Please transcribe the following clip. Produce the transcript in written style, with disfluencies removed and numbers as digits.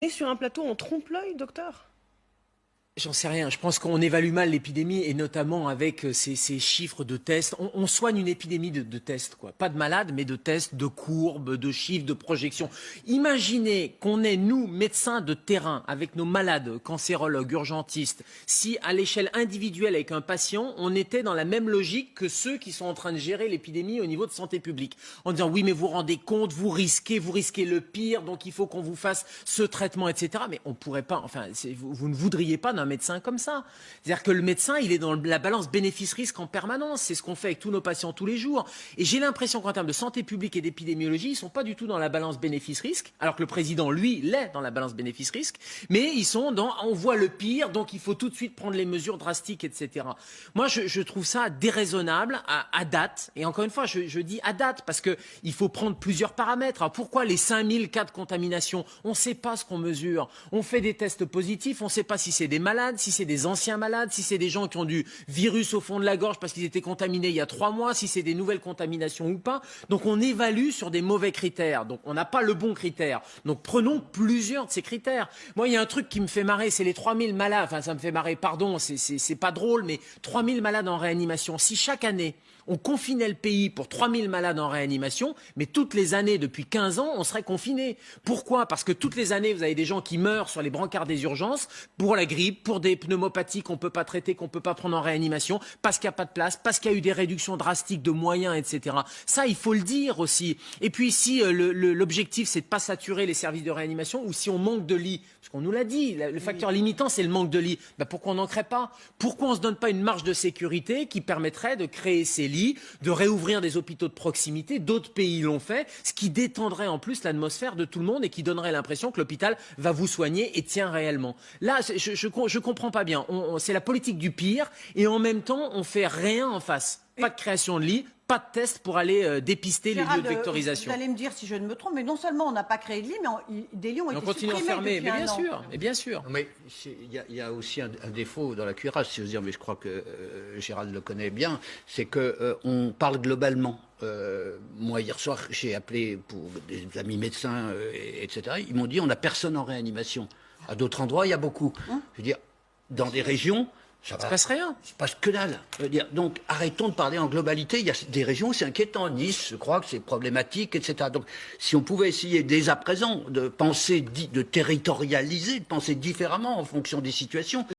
Et sur un plateau, on trompe l'œil, docteur? J'en sais rien. Je pense qu'on évalue mal l'épidémie et notamment avec ces chiffres de tests. On soigne une épidémie de tests, quoi. Pas de malades, mais de tests, de courbes, de chiffres, de projections. Imaginez qu'on est, nous, médecins de terrain, avec nos malades, cancérologues, urgentistes, si à l'échelle individuelle avec un patient, on était dans la même logique que ceux qui sont en train de gérer l'épidémie au niveau de santé publique. En disant, oui, mais vous rendez compte, vous risquez le pire, donc il faut qu'on vous fasse ce traitement, etc. Mais on pourrait pas, enfin, vous ne voudriez pas d'un médecin comme ça. C'est-à-dire que le médecin, il est dans la balance bénéfice-risque en permanence. C'est ce qu'on fait avec tous nos patients tous les jours. Et j'ai l'impression qu'en termes de santé publique et d'épidémiologie, ils sont pas du tout dans la balance bénéfice-risque, alors que le président, lui, l'est dans la balance bénéfice-risque. Mais ils sont dans, on voit le pire, donc il faut tout de suite prendre les mesures drastiques, etc. Moi, je trouve ça déraisonnable à date. Et encore une fois, je dis à date, parce que il faut prendre plusieurs paramètres. Alors pourquoi les 5000 cas de contamination? On ne sait pas ce qu'on mesure. On fait des tests positifs, on ne sait pas si c'est des malades, si c'est des anciens malades, si c'est des gens qui ont du virus au fond de la gorge parce qu'ils étaient contaminés il y a 3 mois, si c'est des nouvelles contaminations ou pas. Donc on évalue sur des mauvais critères. Donc on n'a pas le bon critère. Donc prenons plusieurs de ces critères. Moi, il y a un truc qui me fait marrer, c'est les 3000 malades. Enfin, ça me fait marrer, pardon, c'est pas drôle, mais 3000 malades en réanimation. Si chaque année, on confinait le pays pour 3000 malades en réanimation, mais toutes les années, depuis 15 ans, on serait confiné. Pourquoi? Parce que toutes les années, vous avez des gens qui meurent sur les brancards des urgences pour la grippe, pour des pneumopathies qu'on ne peut pas traiter, qu'on ne peut pas prendre en réanimation, parce qu'il n'y a pas de place, parce qu'il y a eu des réductions drastiques de moyens, etc. Ça, il faut le dire aussi. Et puis si l'objectif, c'est de ne pas saturer les services de réanimation, ou si on manque de lits, parce qu'on nous l'a dit, le facteur limitant, c'est le manque de lits, ben pourquoi on n'en crée pas? Pourquoi on ne se donne pas une marge de sécurité qui permettrait de créer ces lits, de réouvrir des hôpitaux de proximité? D'autres pays l'ont fait, ce qui détendrait en plus l'atmosphère de tout le monde et qui donnerait l'impression que l'hôpital va vous soigner et tient réellement. Là, je comprends pas bien. C'est la politique du pire et en même temps, on fait rien en face. Pas de création de lits, pas de tests pour aller dépister les lieux de vectorisation. Vous allez me dire si je ne me trompe, mais non seulement on n'a pas créé de lits, mais des lits ont été supprimés. On continue à enfermer, mais bien sûr, et bien sûr. Mais il y a aussi un défaut dans la cuirasse, si je veux dire, mais je crois que Gérald le connaît bien, c'est qu'on parle globalement. Moi, hier soir, j'ai appelé pour des amis médecins, etc. Ils m'ont dit on n'a personne en réanimation. À d'autres endroits, il y a beaucoup. Je veux dire, dans des régions, ça ne se passe rien. Il se passe que dalle. Je veux dire, donc, arrêtons de parler en globalité. Il y a des régions où c'est inquiétant. Nice, je crois que c'est problématique, etc. Donc, si on pouvait essayer dès à présent de penser, de territorialiser, de penser différemment en fonction des situations.